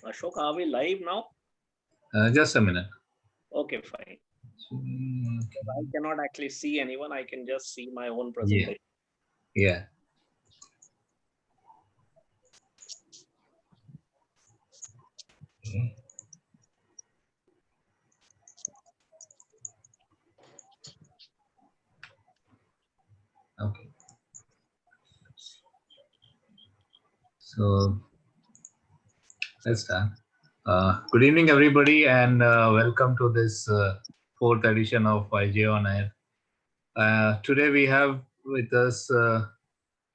Ashok, are we live now? Just a minute. Okay, fine. I cannot actually see anyone. I can just see my own Yeah, presentation. yeah. Okay. Okay. So let's start. Good evening, everybody, and welcome to this fourth edition of IJO on Air. Today we have with us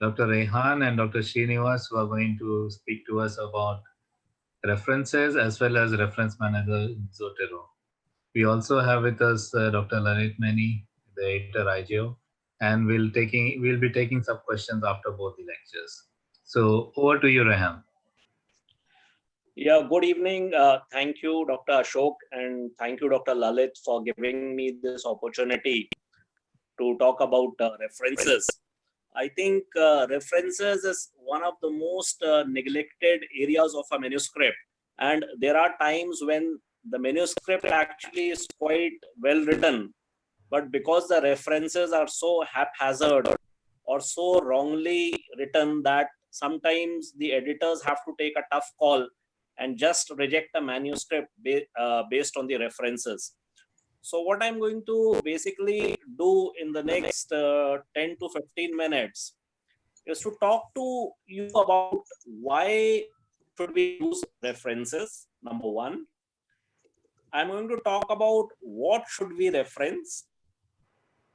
Dr. Rehan and Dr. Srinivas, who are going to speak to us about references as well as reference manager in Zotero. We also have with us Dr. Lalit Mani, the editor IJO, and we'll be taking some questions after both the lectures. So over to you, Rehan. Yeah, good evening. Thank you, Dr. Ashok, and thank you, Dr. Lalit, for giving me this opportunity to talk about references. I think references is one of the most neglected areas of a manuscript. And there are times when the manuscript actually is quite well written, but because the references are so haphazard or so wrongly written that sometimes the editors have to take a tough call and just reject a manuscript based on the references. So what I'm going to basically do in the next 10 to 15 minutes is to talk to you about why should we use references, number one. I'm going to talk about what should we reference.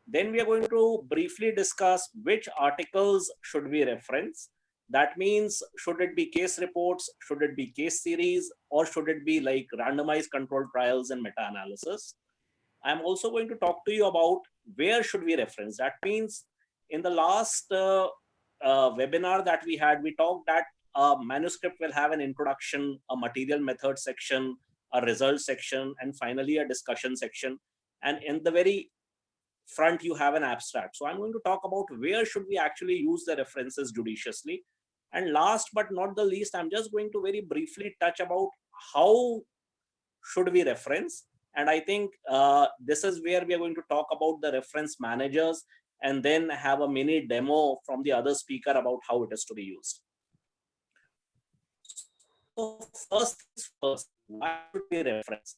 Then we are going to briefly discuss which articles should we reference. That means, should it be case reports, should it be case series, or should it be like randomized controlled trials and meta-analysis? I'm also going to talk to you about where should we reference. That means in the last webinar that we had, we talked that a manuscript will have an introduction, a material method section, a result section, and finally a discussion section. And in the very front, you have an abstract. So I'm going to talk about where should we actually use the references judiciously. And last but not the least, I'm just going to very briefly touch about how should we reference. And I think this is where we are going to talk about the reference managers and then have a mini demo from the other speaker about how it is to be used. So first things first, why should we reference?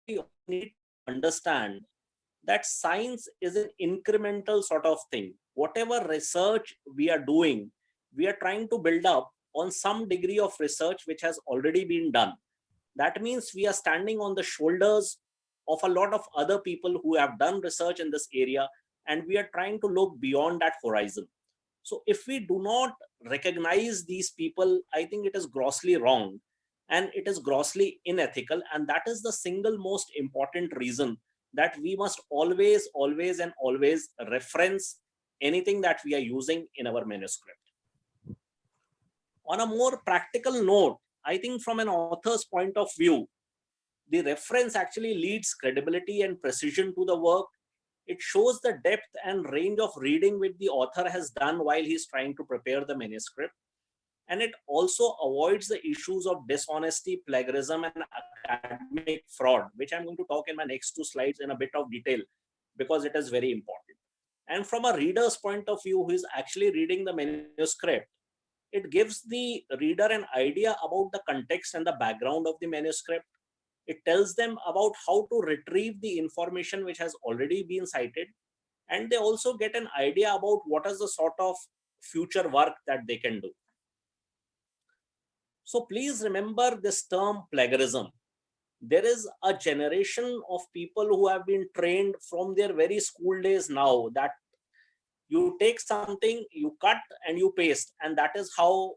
We need to understand that science is an incremental sort of thing. Whatever research we are doing, we are trying to build up on some degree of research which has already been done. That means we are standing on the shoulders of a lot of other people who have done research in this area, and we are trying to look beyond that horizon. So if we do not recognize these people, I think it is grossly wrong and it is grossly unethical. And that is the single most important reason that we must always reference anything that we are using in our manuscript. On a more practical note, I think from an author's point of view, the reference actually leads credibility and precision to the work. It shows the depth and range of reading which the author has done while he's trying to prepare the manuscript. And it also avoids the issues of dishonesty, plagiarism, and academic fraud, which I'm going to talk in my next two slides in a bit of detail because it is very important. And from a reader's point of view, who is actually reading the manuscript, it gives the reader an idea about the context and the background of the manuscript. It tells them about how to retrieve the information which has already been cited. And they also get an idea about what is the sort of future work that they can do. So please remember this term plagiarism. There is a generation of people who have been trained from their very school days now that you take something, you cut and you paste, and that is how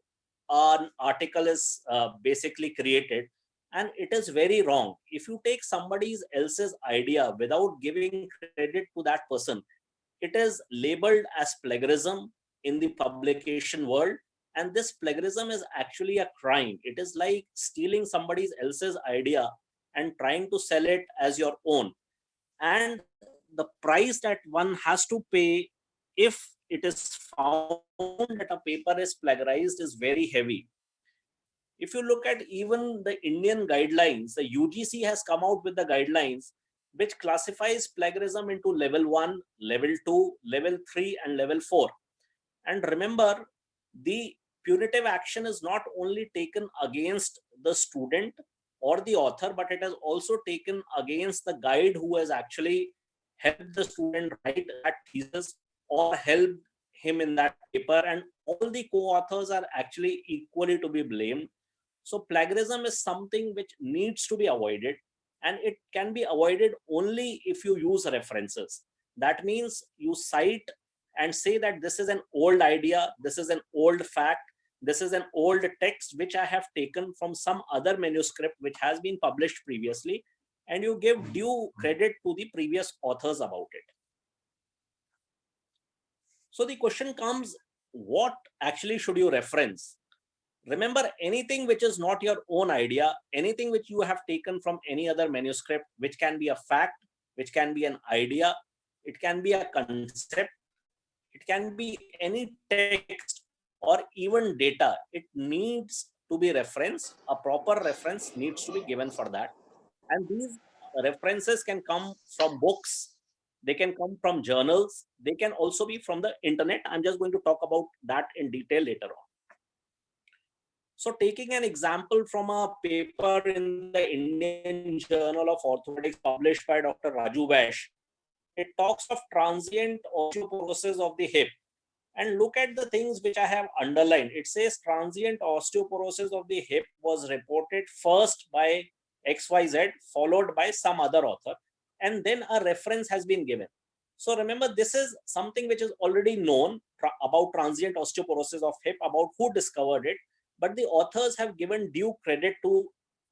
an article is basically created. And it is very wrong. If you take somebody else's idea without giving credit to that person, it is labeled as plagiarism in the publication world. And this plagiarism is actually a crime. It is like stealing somebody else's idea and trying to sell it as your own. And the price that one has to pay if it is found that a paper is plagiarized is very heavy. if you look at even the Indian guidelines, the UGC has come out with the guidelines which classifies plagiarism into level 1, level 2, level 3, and level 4. And remember, the punitive action is not only taken against the student or the author, but it is also taken against the guide who has actually helped the student write that thesis or helped him in that paper, and all the co-authors are actually equally to be blamed. So plagiarism is something which needs to be avoided, and it can be avoided only if you use references. That means you cite and say that this is an old idea, this is an old fact, this is an old text which I have taken from some other manuscript which has been published previously, and you give due credit to the previous authors about it. So the question comes, what actually should you reference? Remember, anything which is not your own idea, anything which you have taken from any other manuscript, which can be a fact, which can be an idea, it can be a concept, it can be any text or even data, it needs to be referenced. A proper reference needs to be given for that. And these references can come from books, they can come from journals, they can also be from the internet. I'm just going to talk about that in detail later on. So taking an example from a paper in the Indian Journal of Orthopedics published by Dr. Raju Vash, it talks of transient osteoporosis of the hip. And look at the things which I have underlined. It says transient osteoporosis of the hip was reported first by XYZ, followed by some other author, and then a reference has been given. So remember, this is something which is already known about transient osteoporosis of hip, about who discovered it, but the authors have given due credit to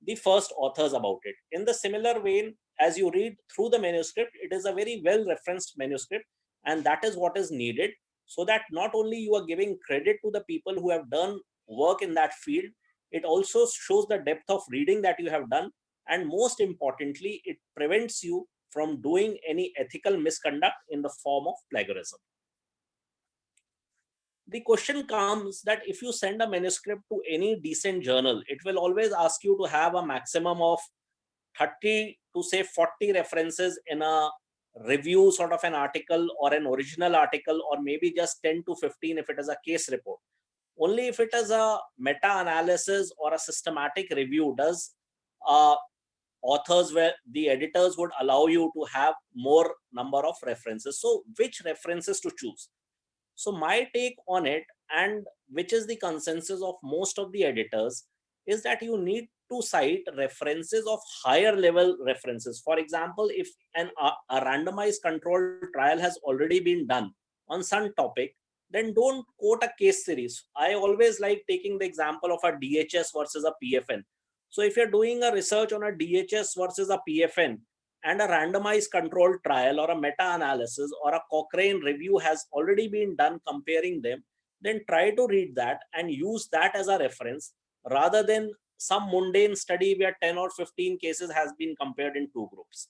the first authors about it. In the similar vein, as you read through the manuscript, it is a very well referenced manuscript, and that is what is needed, so that not only you are giving credit to the people who have done work in that field, it also shows the depth of reading that you have done, and most importantly, it prevents you from doing any ethical misconduct in the form of plagiarism. The question comes that if you send a manuscript to any decent journal, it will always ask you to have a maximum of 30 to say 40 references in a review sort of an article or an original article, or maybe just 10 to 15 if it is a case report. Only if it is a meta-analysis or a systematic review does authors, where the editors would allow you to have more number of references. So which references to choose? So my take on it, and which is the consensus of most of the editors, is that you need to cite references of higher level references. For example, if a randomized controlled trial has already been done on some topic, then don't quote a case series. I always like taking the example of a DHS versus a PFN. So if you're doing a research on a DHS versus a PFN, and a randomized controlled trial or a meta-analysis or a Cochrane review has already been done comparing them, then try to read that and use that as a reference, rather than some mundane study where 10 or 15 cases has been compared in two groups.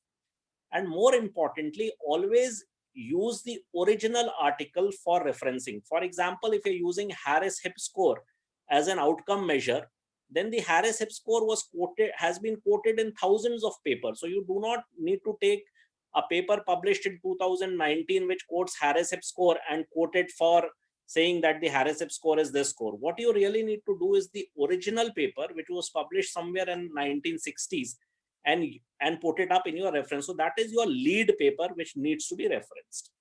And more importantly, always use the original article for referencing. For example, if you're using Harris Hip score as an outcome measure, then the Harris Hip score has been quoted in thousands of papers. So you do not need to take a paper published in 2019 which quotes Harris Hip score and quote it for saying that the Harris Hip score is this score. What you really need to do is the original paper which was published somewhere in 1960s and put it up in your reference. So that is your lead paper which needs to be referenced.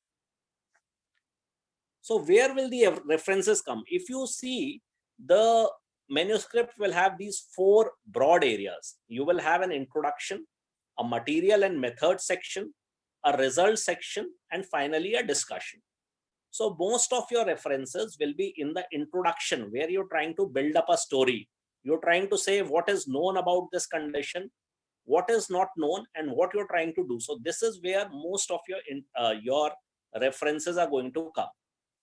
So where will the references come? If you see, the manuscript will have these four broad areas. You will have an introduction, a material and method section, a result section, and finally a discussion. So most of your references will be in the introduction, where you're trying to build up a story. You're trying to say what is known about this condition, what is not known, and what you're trying to do. So this is where most of your references are going to come.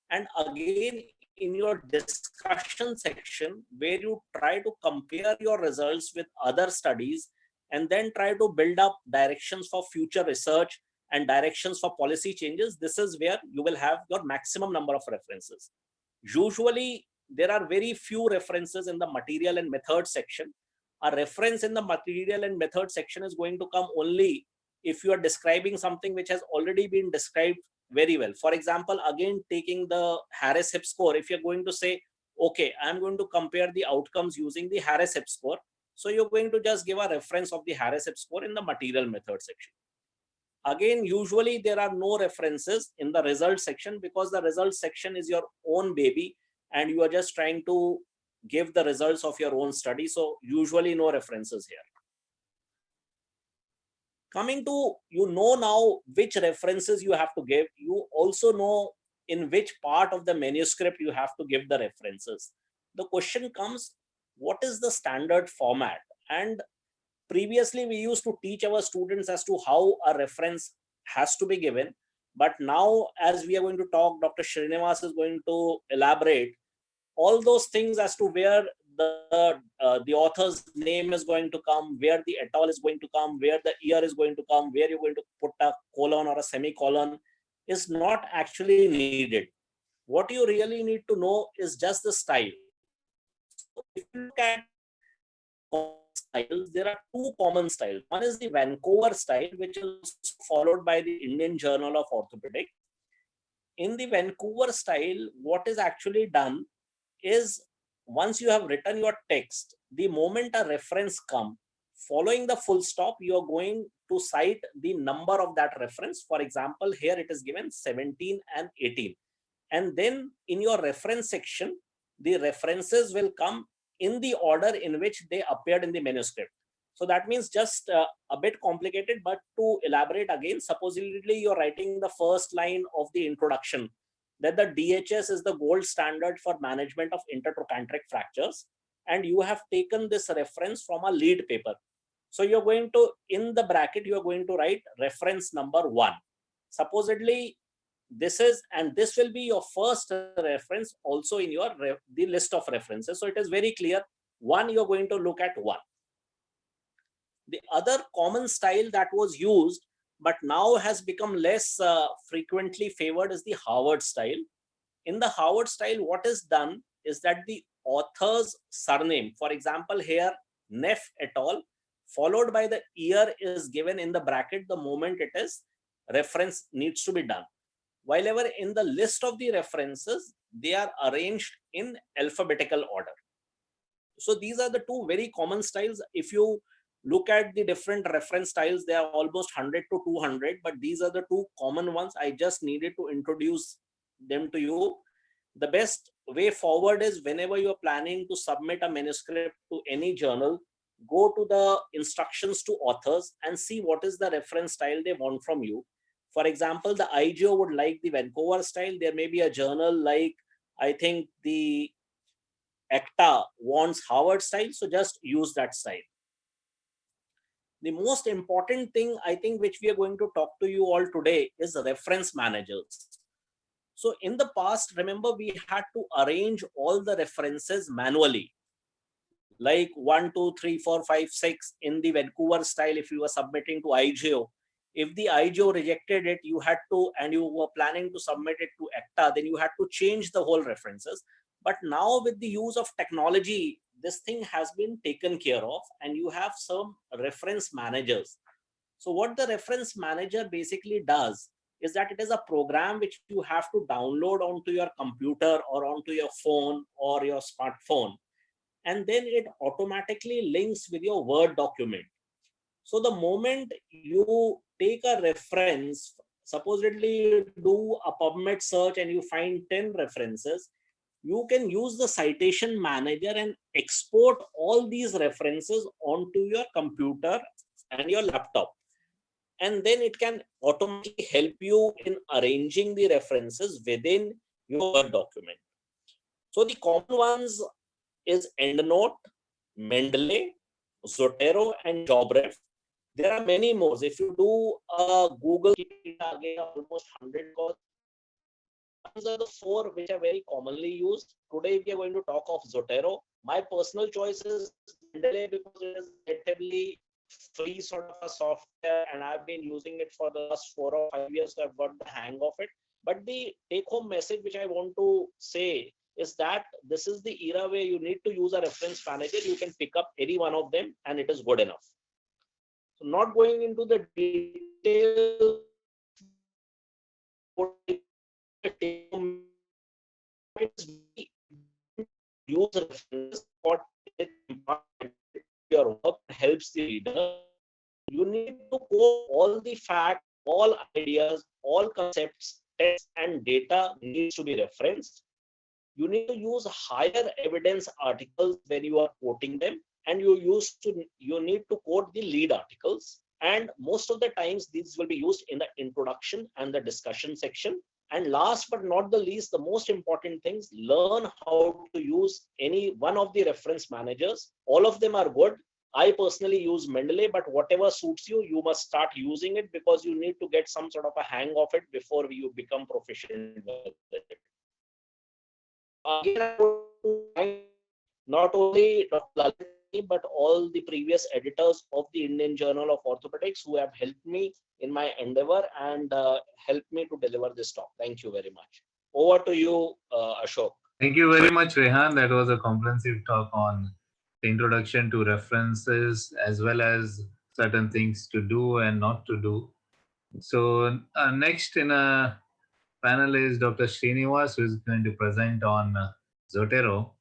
And again, in your discussion section, where you try to compare your results with other studies and then try to build up directions for future research and directions for policy changes, this is where you will have your maximum number of references. Usually there are very few references in the material and method section. A reference in the material and method section is going to come only if you are describing something which has already been described very well. For example, again, taking the Harris-Hip score, if you're going to say, okay, I'm going to compare the outcomes using the Harris-Hip score. So you're going to just give a reference of the Harris-Hip score in the material method section. Again, usually there are no references in the result section because the result section is your own baby and you are just trying to give the results of your own study. So usually no references here. Coming to, you know now which references you have to give. You also know in which part of the manuscript you have to give the references. The question comes, what is the standard format? And previously we used to teach our students as to how a reference has to be given. But now, as we are going to talk, Dr. Srinivas is going to elaborate all those things as to where the author's name is going to come, where the et al is going to come, where the year is going to come, where you're going to put a colon or a semicolon is not actually needed. What you really need to know is just the style. So if you look at styles, there are two common styles. One is the Vancouver style, which is followed by the Indian Journal of Orthopedic. In the Vancouver style, what is actually done is, once you have written your text, the moment a reference comes, following the full stop, you are going to cite the number of that reference. For example, here it is given 17 and 18. And then in your reference section, the references will come in the order in which they appeared in the manuscript. So that means just a bit complicated, but to elaborate again, supposedly you're writing the first line of the introduction, that the DHS is the gold standard for management of intertrochanteric fractures. And you have taken this reference from a lead paper. So you're going to, in the bracket, you're going to write reference number 1. Supposedly this is, and this will be your first reference also in your the list of references. So it is very clear, 1, you're going to look at 1. The other common style that was used but now has become less frequently favored is the Harvard style. In the Harvard style, what is done is that the author's surname, for example, here, Neff et al., followed by the year is given in the bracket the moment it is reference needs to be done. While ever in the list of the references, they are arranged in alphabetical order. So these are the two very common styles. If you look at the different reference styles, they are almost 100 to 200, but these are the two common ones. I just needed to introduce them to you. The best way forward is, whenever you're planning to submit a manuscript to any journal, go to the instructions to authors and see what is the reference style they want from you. For example, the IJO would like the Vancouver style. There may be a journal like, I think the ACTA wants Harvard style, so just use that style. The most important thing, I think, which we are going to talk to you all today is reference managers. So in the past, remember, we had to arrange all the references manually, like 1, 2, 3, 4, 5, 6 in the Vancouver style. If you were submitting to IJO, if the IJO rejected it, you had to, and you were planning to submit it to ACTA, then you had to change the whole references. But now with the use of technology, this thing has been taken care of, and you have some reference managers. So what the reference manager basically does is that it is a program which you have to download onto your computer or onto your phone or your smartphone, and then it automatically links with your Word document. So the moment you take a reference, supposedly you do a PubMed search and you find 10 references, you can use the citation manager and export all these references onto your computer and your laptop. And then it can automatically help you in arranging the references within your Word document. So the common ones is EndNote, Mendeley, Zotero, and JobRef. There are many more. If you do Google, again, almost 100 calls. These are the 4 which are very commonly used. Today we are going to talk of Zotero. My personal choice is Mendeley because it is relatively free sort of a software, and I've been using it for the last 4 or 5 years, so I've got the hang of it. But the take-home message which I want to say is that this is the era where you need to use a reference manager. You can pick up any one of them and it is good enough. So not going into the details use references for your work helps the reader. You need to quote all the facts, all ideas, all concepts, text and data needs to be referenced. You need to use higher evidence articles when you are quoting them, and you need to quote the lead articles. And most of the times these will be used in the introduction and the discussion section. And last but not the least, the most important things, learn how to use any one of the reference managers. All of them are good. I personally use Mendeley, but whatever suits you, you must start using it because you need to get some sort of a hang of it before you become proficient with it. Again, not only Dr. Lalit, but all the previous editors of the Indian Journal of Orthopedics who have helped me in my endeavor and helped me to deliver this talk. Thank you very much. Over to you, Ashok. Thank you very much, Rehan. That was a comprehensive talk on the introduction to references as well as certain things to do and not to do. So next in a panel is Dr. Srinivas, who is going to present on Zotero.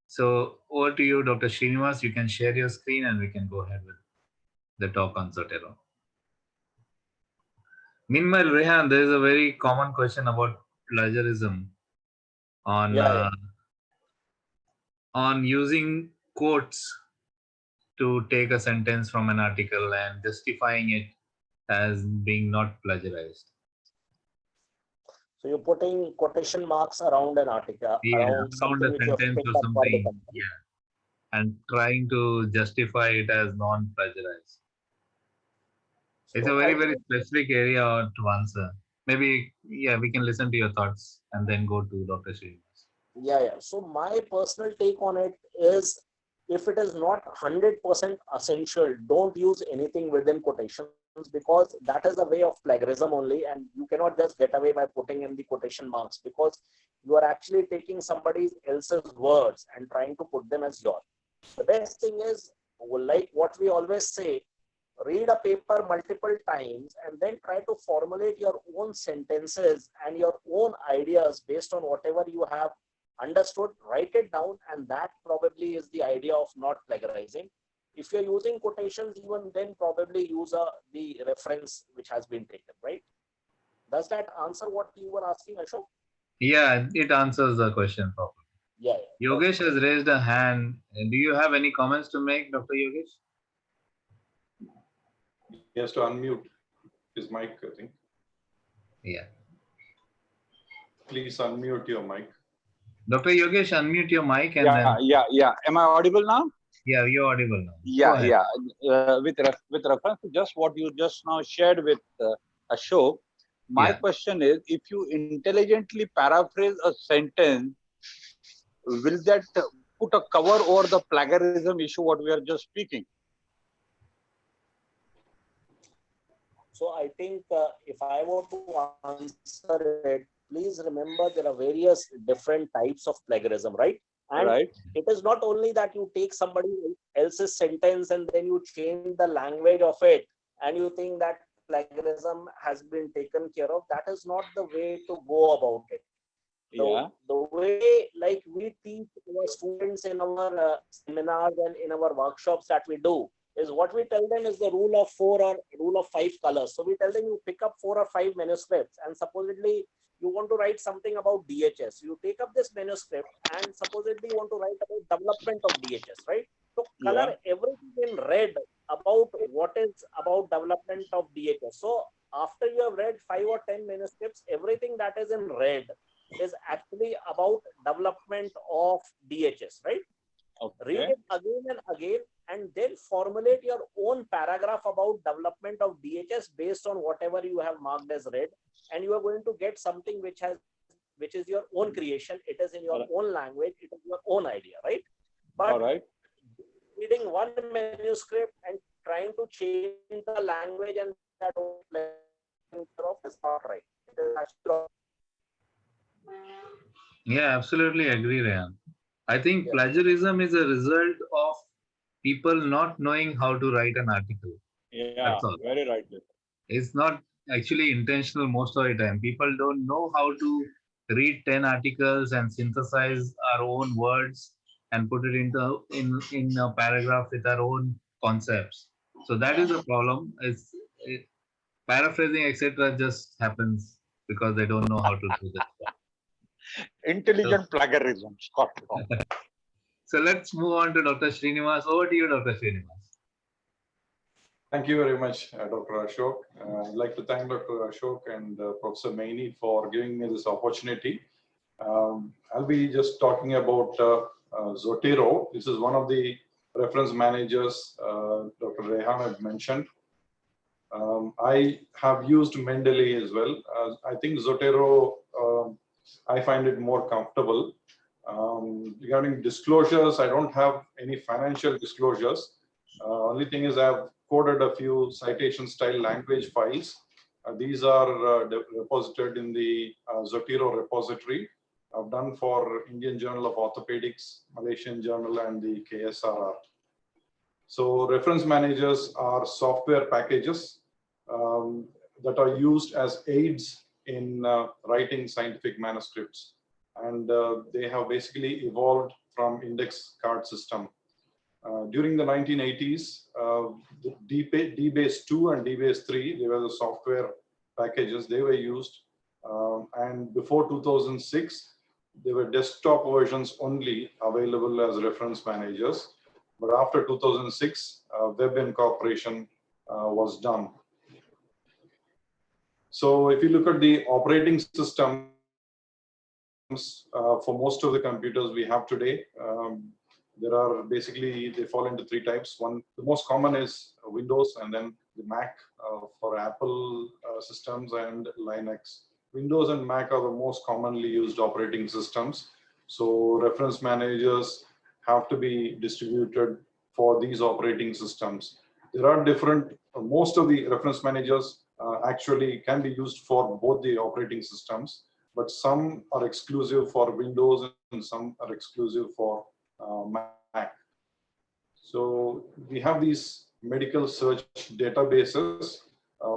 So over to you, Dr. Srinivas. You can share your screen and we can go ahead with the talk on Zotero. Meanwhile, Rehan, there is a very common question about plagiarism on on using quotes to take a sentence from an article and justifying it as being not plagiarized. So you're putting quotation marks around an article, around something which you have picked up for the company. Yeah, and trying to justify it as non-plagiarized. It's a very, very specific area to answer. Maybe, yeah, we can listen to your thoughts and then go to Dr. Srinivas. Yeah. So my personal take on it is, if it is not 100% essential, don't use anything within quotations, because that is a way of plagiarism only, and you cannot just get away by putting in the quotation marks, because you are actually taking somebody else's words and trying to put them as yours. The best thing is, like what we always say, read a paper multiple times and then try to formulate your own sentences and your own ideas based on whatever you have understood. Write it down, and that probably is the idea of not plagiarizing. If you're using quotations, even then probably use the reference which has been taken, right? Does that answer what you were asking, Ashok? Yeah, it answers the question properly. Yeah. Yogesh has raised a hand. Do you have any comments to make, Dr. Yogesh? He has to unmute his mic, I think. Yeah. Please unmute your mic. Dr. Yogesh, unmute your mic and Yeah. Am I audible now? Yeah, you're audible now. Yeah. With reference to just what you just now shared with Ashok, my question is, if you intelligently paraphrase a sentence, will that put a cover over the plagiarism issue what we are just speaking? So I think if I were to answer it, please remember there are various different types of plagiarism, right? And it is not only that you take somebody else's sentence and then you change the language of it and you think that plagiarism has been taken care of. That is not the way to go about it. The way, like we teach our students in our seminars and in our workshops that we do, is what we tell them is the rule of 4 or rule of 5 colors. So we tell them, you pick up 4 or 5 manuscripts and supposedly you want to write something about DHS. You take up this manuscript and supposedly you want to write about development of DHS, right? So color everything in red about what is about development of DHS. So after you have read 5 or 10 manuscripts, everything that is in red is actually about development of DHS, right? Read it again and again, and then formulate your own paragraph about development of DHS based on whatever you have marked as red, and you are going to get something which is your own creation. It is in your own language. It is your own idea, right? But reading one manuscript and trying to change the language and that is not right. It is actually Yeah, absolutely agree, Rayan. I think Yeah. plagiarism is a result of people not knowing how to write an article. Yeah, That's all. very right. It's not actually intentional most of the time. People don't know how to read 10 articles and synthesize our own words and put it into in a paragraph with our own concepts. So that is a problem. Paraphrasing, etc., just happens because they don't know how to do this stuff. Intelligent plagiarism, Scott. So let's move on to Dr. Srinivas. Over to you, Dr. Srinivas. Thank you very much, Dr. Ashok. I'd like to thank Dr. Ashok and Professor Maini for giving me this opportunity. I'll be just talking about Zotero. This is one of the reference managers Dr. Rehan had mentioned. I have used Mendeley as well. I think Zotero, I find it more comfortable. Regarding disclosures, I don't have any financial disclosures. Only thing is I've coded a few citation style language files. These are reposited in the Zotero repository. I've done for Indian Journal of Orthopedics, Malaysian Journal, and the KSRR. So reference managers are software packages that are used as aids in writing scientific manuscripts. And they have basically evolved from index card system. During the 1980s, the DBase 2 and DBase 3, they were the software packages, they were used. And before 2006, they were desktop versions only available as reference managers. But after 2006, web incorporation was done. So if you look at the operating systems for most of the computers we have today, there are basically, they fall into three types. One, the most common is Windows, and then the Mac for Apple systems, and Linux. Windows and Mac are the most commonly used operating systems. So reference managers have to be distributed for these operating systems. There are different, most of the reference managers actually can be used for both the operating systems, but some are exclusive for Windows and some are exclusive for Mac. So we have these medical search databases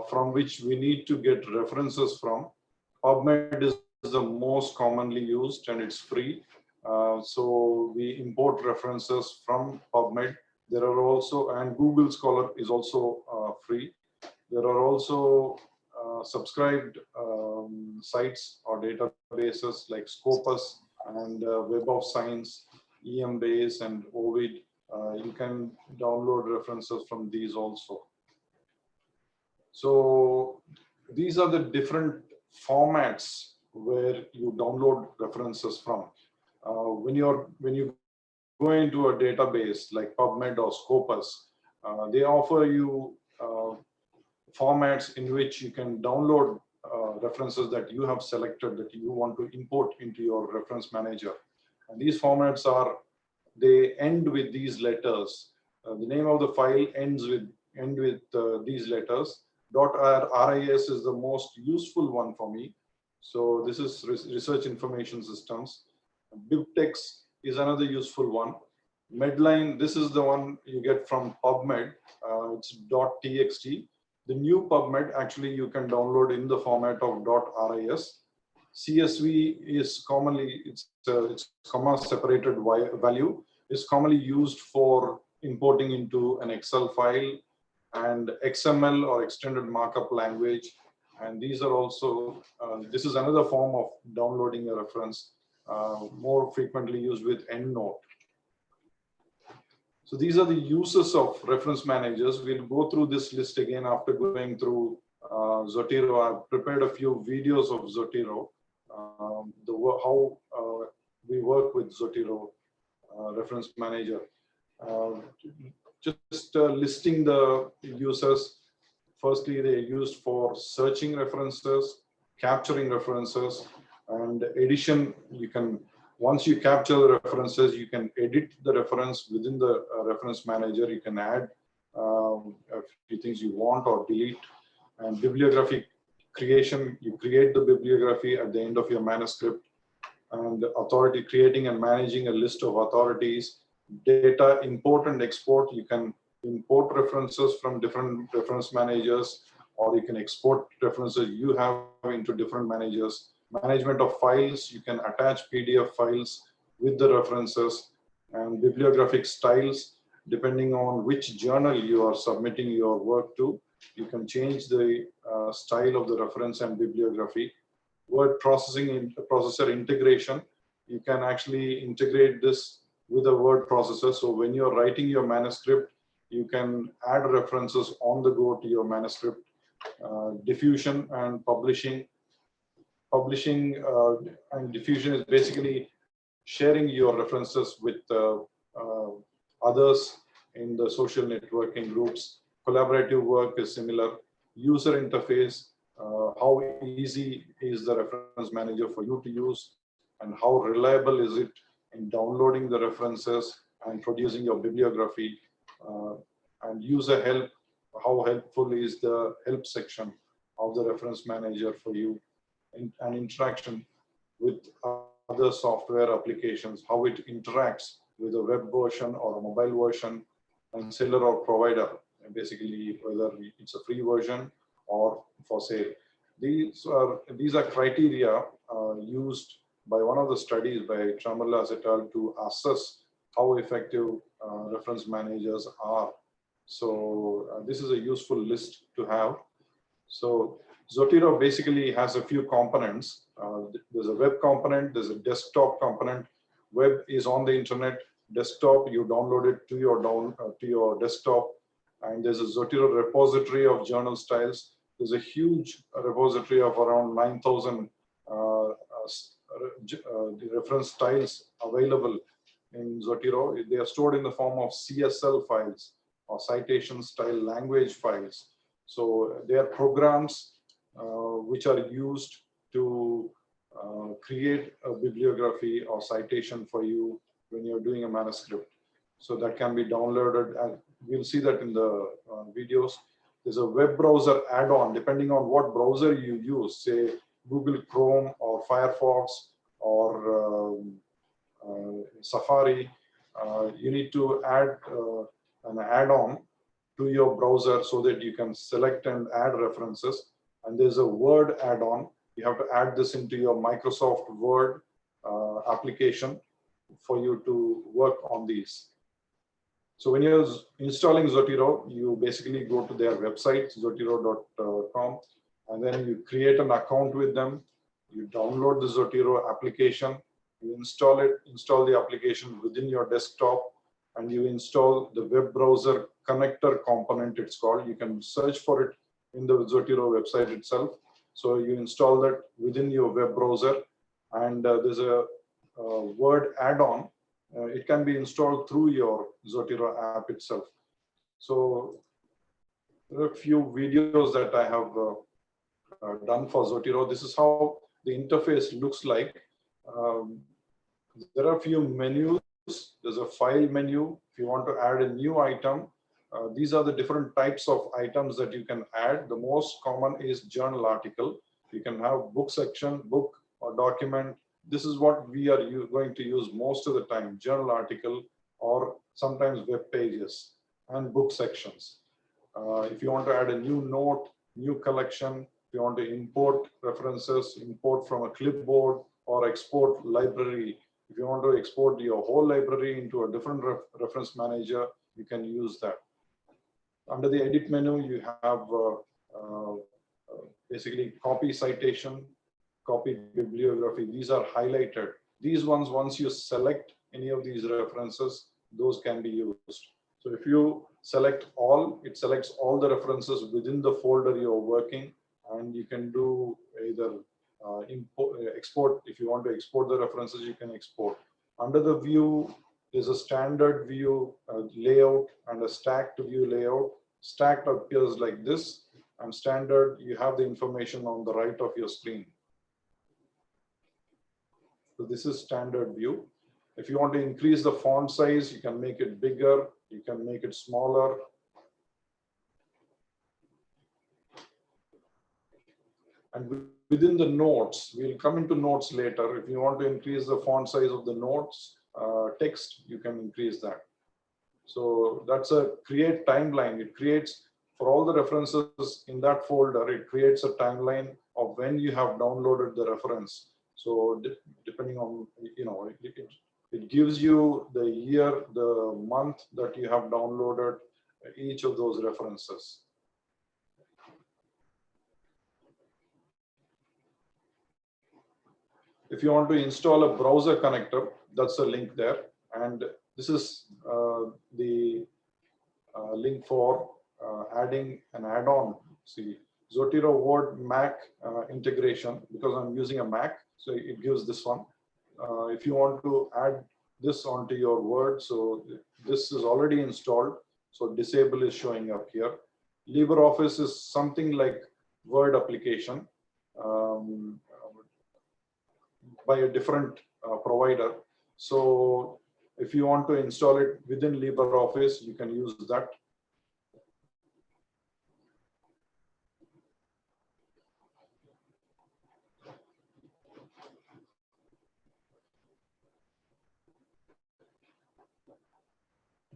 from which we need to get references from. PubMed is the most commonly used and it's free. So we import references from PubMed. There are also, and Google Scholar is also free. There are also subscribed sites or databases like Scopus and Web of Science, EMBase and Ovid. You can download references from these also. So these are the different formats where you download references from. When you go into a database like PubMed or Scopus, they offer you formats in which you can download references that you have selected that you want to import into your reference manager. And these formats are, they end with these letters. The name of the file ends with these letters. .RIS is the most useful one for me. So this is Research Information Systems. BibTeX is another useful one. Medline, this is the one you get from PubMed. It's .txt. The new PubMed, actually, you can download in the format of .ris. CSV is commonly, it's comma separated value, is commonly used for importing into an Excel file, and XML or extended markup language. And these are also, this is another form of downloading a reference, more frequently used with EndNote. So these are the uses of reference managers. We'll go through this list again after going through Zotero. I've prepared a few videos of Zotero, how we work with Zotero reference manager. Just listing the users. Firstly, they're used for searching references, capturing references, and edition. You can, once you capture the references, you can edit the reference within the reference manager. You can add a few things you want or delete. And bibliography creation, you create the bibliography at the end of your manuscript. and authority, creating and managing a list of authorities, data import and export. You can import references from different reference managers, or you can export references you have into different managers. Management of files, you can attach PDF files with the references, and bibliographic styles, depending on which journal you are submitting your work to, you can change the style of the reference and bibliography. Word processing, processor integration, you can actually integrate this with a word processor. So when you're writing your manuscript, you can add references on the go to your manuscript. Diffusion and publishing. Publishing and diffusion is basically sharing your references with others in the social networking groups. Collaborative work is similar. User interface, how easy is the reference manager for you to use, and how reliable is it in downloading the references and producing your bibliography. And user help, how helpful is the help section of the reference manager for you, and interaction with other software applications, how it interacts with a web version or a mobile version, and seller or provider, and basically whether it's a free version or for sale. These are criteria used by one of the studies by Chamarlas et al. To assess how effective reference managers are. So this is a useful list to have. So Zotero basically has a few components. There's a web component, there's a desktop component. Web is on the internet. Desktop, you download it to your desktop. And there's a Zotero repository of journal styles. There's a huge repository of around 9,000 reference styles available in Zotero. They are stored in the form of CSL files or citation style language files. So they are programs which are used to create a bibliography or citation for you when you're doing a manuscript. So that can be downloaded, and we'll see that in the videos. There's a web browser add-on, depending on what browser you use, say Google Chrome or Firefox or Safari. You need to add an add-on to your browser so that you can select and add references. And there's a Word add-on. You have to add this into your Microsoft Word application for you to work on these. So when you're installing Zotero, you basically go to their website, zotero.com, and then you create an account with them. You download the Zotero application, you install it, install the application within your desktop, and you install the web browser connector component, it's called. You can search for it in the Zotero website itself. So you install that within your web browser, and there's a Word add-on. It can be installed through your Zotero app itself. So there are a few videos that I have done for Zotero. This is how the interface looks like. There are a few menus. There's a file menu. If you want to add a new item, these are the different types of items that you can add. The most common is journal article. You can have book section, book or document. This is what we are going to use most of the time, journal article, or sometimes web pages and book sections. If you want to add a new note, new collection, if you want to import references, import from a clipboard or export library. If you want to export your whole library into a different reference manager, you can use that. Under the edit menu, you have basically copy citation, copy bibliography. These are highlighted. These ones, once you select any of these references, those can be used. So if you select all, it selects all the references within the folder you're working, and you can do either export. If you want to export the references, you can export. Under the view, there's a standard view layout and a stacked view layout. Stacked appears like this, and standard, you have the information on the right of your screen. So this is standard view. If you want to increase the font size, you can make it bigger, you can make it smaller. And within the notes, we'll come into notes later. If you want to increase the font size of the notes text, you can increase that. So that's a create timeline. It creates for all the references in that folder, it creates a timeline of when you have downloaded the reference. So depending on, it gives you the year, the month that you have downloaded each of those references. If you want to install a browser connector, that's a link there. And this is the link for adding an add-on. See, Zotero Word Mac integration, because I'm using a Mac, so it gives this one. If you want to add this onto your Word, so this is already installed, so disable is showing up here. LibreOffice is something like Word application by a different provider. So if you want to install it within LibreOffice, you can use that.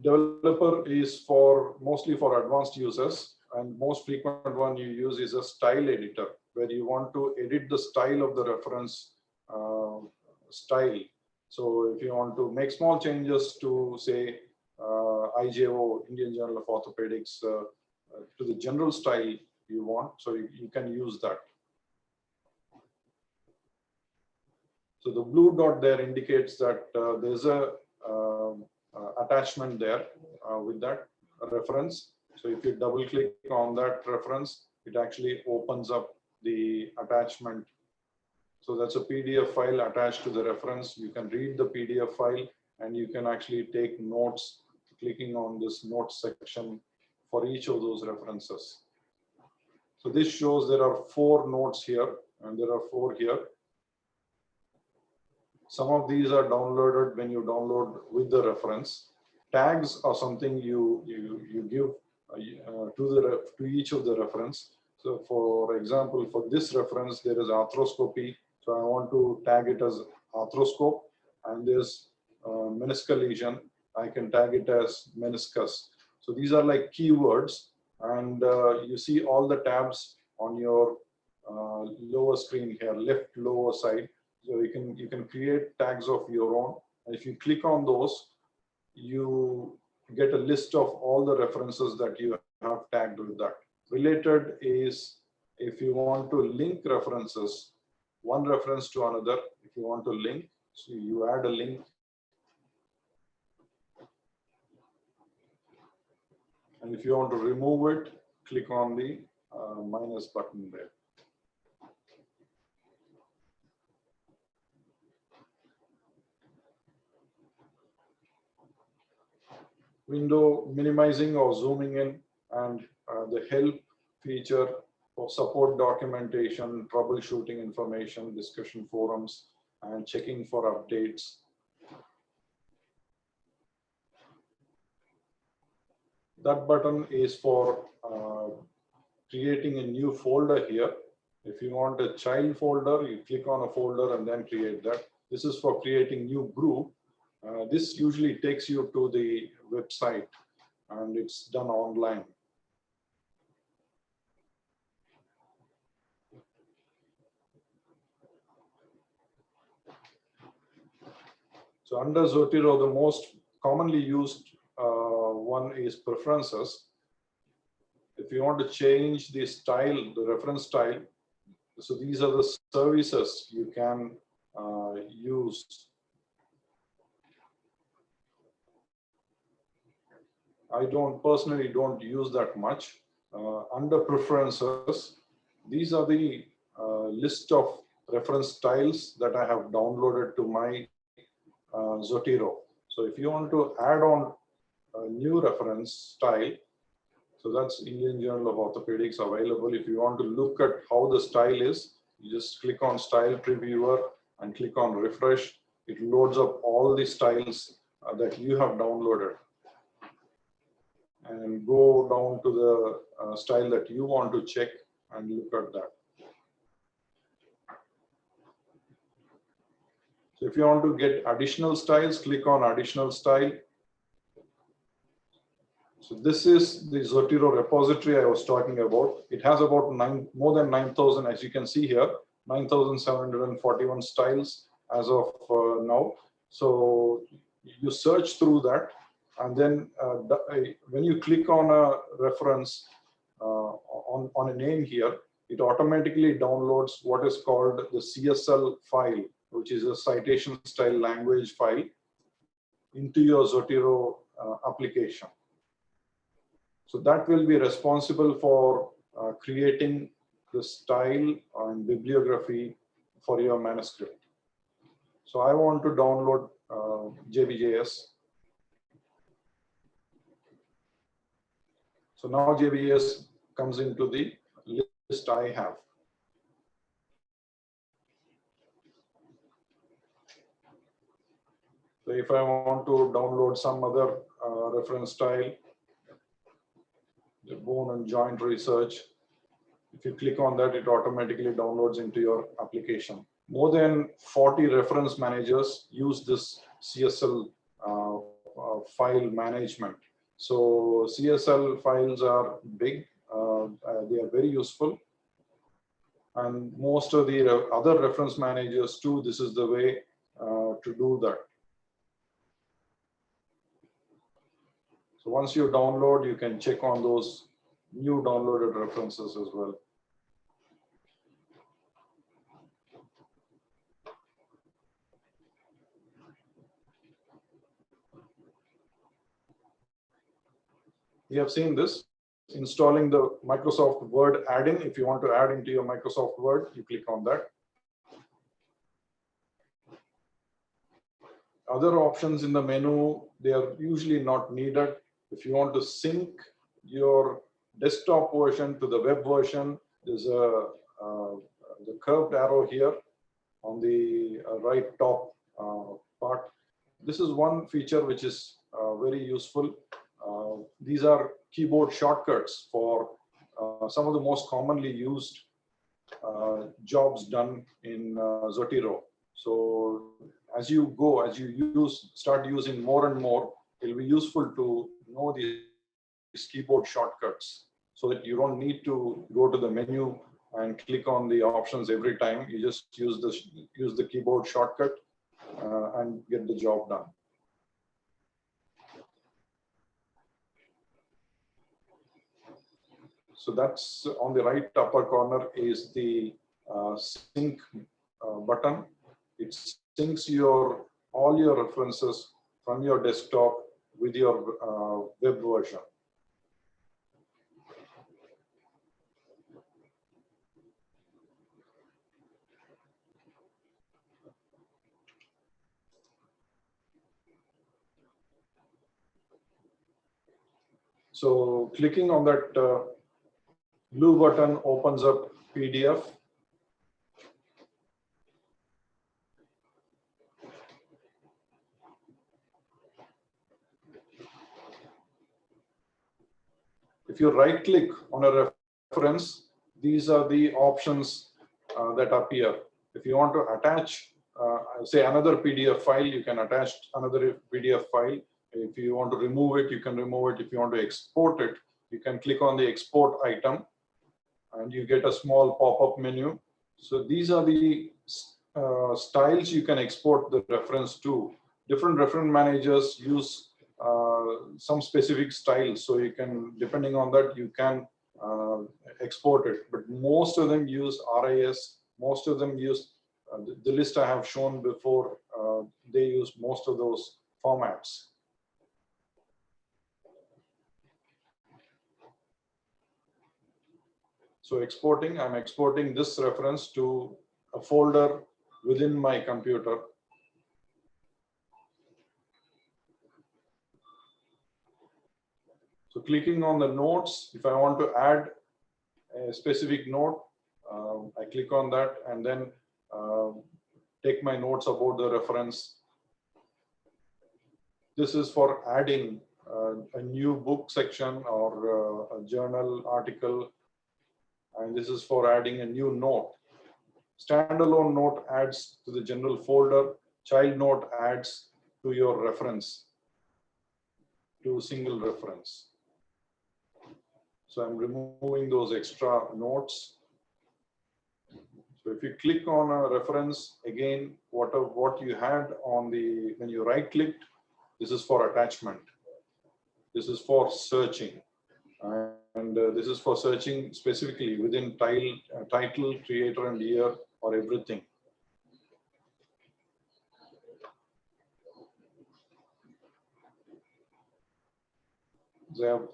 Developer is mostly for advanced users, and most frequent one you use is a style editor, where you want to edit the style of the reference style. So if you want to make small changes to, say, IJO, Indian Journal of Orthopedics, to the general style you want, so you can use that. So the blue dot there indicates that there's a attachment there with that reference. So if you double click on that reference, it actually opens up the attachment. So that's a PDF file attached to the reference. You can read the PDF file and you can actually take notes, clicking on this notes section for each of those references. So this shows there are 4 notes here and there are 4 here. Some of these are downloaded when you download with the reference. Tags are something you give to each of the reference. So for example, for this reference, there is arthroscopy. So I want to tag it as arthroscope, and there's meniscal lesion. I can tag it as meniscus. So these are like keywords, and you see all the tabs on your lower screen here, left lower side. So you can create tags of your own. And if you click on those, you get a list of all the references that you have tagged with that. Related is if you want to link references, one reference to another. If you want to link, so you add a link. And if you want to remove it, click on the minus button there. Window minimizing or zooming in, and the help feature for support documentation, troubleshooting information, discussion forums, and checking for updates. That button is for creating a new folder here. If you want a child folder, you click on a folder and then create that. This is for creating new group. This usually takes you to the website and it's done online. So under Zotero, the most commonly used one is preferences. If you want to change the style, the reference style, so these are the services you can use. I personally don't use that much. Under preferences, these are the list of reference styles that I have downloaded to my Zotero. So if you want to add on a new reference style, so that's Indian Journal of Orthopedics available. If you want to look at how the style is, you just click on Style Previewer and click on Refresh. It loads up all the styles that you have downloaded. And go down to the style that you want to check and look at that. So if you want to get additional styles, click on additional style. So this is the Zotero repository I was talking about. It has about more than 9,000, as you can see here, 9,741 styles as of now. So you search through that, and then when you click on a reference on a name here, it automatically downloads what is called the CSL file, which is a citation style language file, into your Zotero application. So that will be responsible for creating the style and bibliography for your manuscript. So I want to download JBJS. So now JBJS comes into the list I have. So if I want to download some other reference style, the bone and joint research, if you click on that, it automatically downloads into your application. More than 40 reference managers use this CSL file management. So CSL files are big, they are very useful. And most of the other reference managers too, this is the way to do that. So once you download, you can check on those new downloaded references as well. You have seen this, installing the Microsoft Word add-in. If you want to add into your Microsoft Word, you click on that. Other options in the menu, they are usually not needed. If you want to sync your desktop version to the web version, there's the curved arrow here on the right top part. This is one feature which is very useful. These are keyboard shortcuts for some of the most commonly used jobs done in Zotero. So as you go, as you start using more and more, it'll be useful to know these keyboard shortcuts so that you don't need to go to the menu and click on the options every time. You just use the keyboard shortcut and get the job done. So that's on the right upper corner is the sync button. It syncs all your references from your desktop with your web version. So clicking on that blue button opens up PDF. If you right click on a reference, these are the options that appear. If you want to attach, say another PDF file, you can attach another PDF file. If you want to remove it, you can remove it. If you want to export it, you can click on the export item and you get a small pop-up menu. So these are the styles you can export the reference to. Different reference managers use some specific styles, so you can, depending on that, you can export it. But most of them use RIS. Most of them use the list I have shown before. They use most of those formats. So exporting, I'm exporting this reference to a folder within my computer. So clicking on the notes, if I want to add a specific note, I click on that and then take my notes about the reference. This is for adding a new book section or a journal article. And this is for adding a new note. Standalone note adds to the general folder. child node adds to your reference, to single reference. So I'm removing those extra nodes. So if you click on a reference, again, what you had on the, when you right clicked, this is for attachment. This is for searching. And this is for searching specifically within title, creator and year, or everything. As I have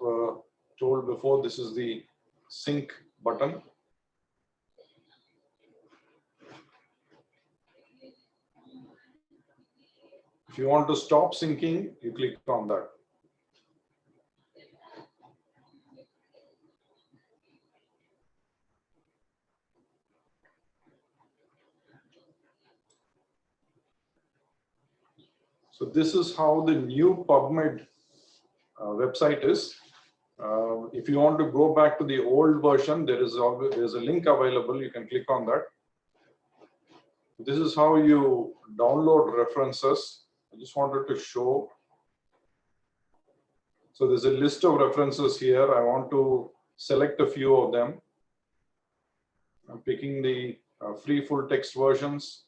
told before, this is the sync button. If you want to stop syncing, you click on that. So this is how the new PubMed website is. If you want to go back to the old version, there's a link available. You can click on that. This is how you download references. I just wanted to show. So there's a list of references here. I want to select a few of them. I'm picking the free full text versions.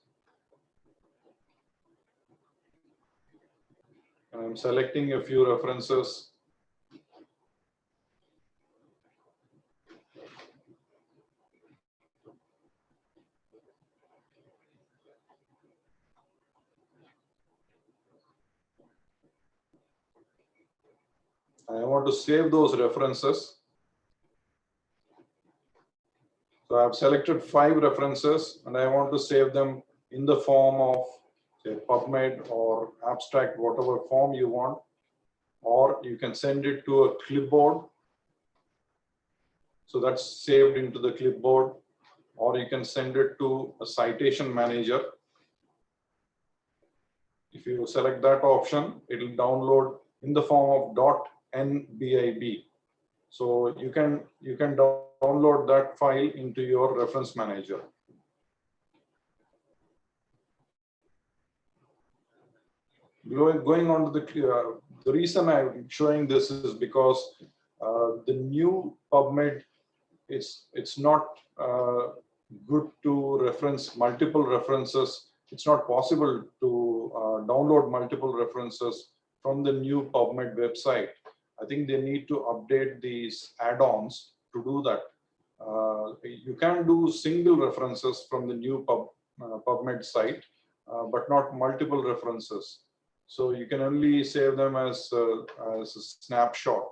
And I'm selecting a few references. I want to save those references. So I've selected 5 references and I want to save them in the form of, say, PubMed or abstract, whatever form you want, or you can send it to a clipboard. So that's saved into the clipboard, or you can send it to a citation manager. If you select that option, it will download in the form of .nbib. So you can download that file into your reference manager. Going on to the reason I'm showing this is because the new PubMed, it's not good to reference multiple references. It's not possible to download multiple references from the new PubMed website. I think they need to update these add-ons to do that. You can do single references from the new PubMed site, but not multiple references. So you can only save them as a snapshot.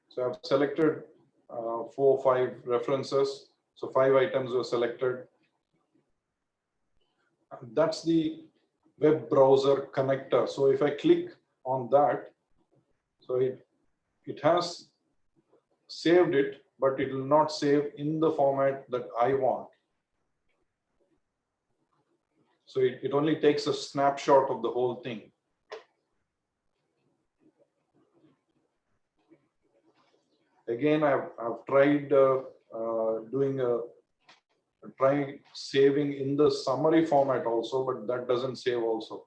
So I've selected 4 or 5 references. So 5 items were selected. And that's the web browser connector. So if I click on that, so it has saved it, but it will not save in the format that I want. So it only takes a snapshot of the whole thing. Again, I've tried trying saving in the summary format also, but that doesn't save also.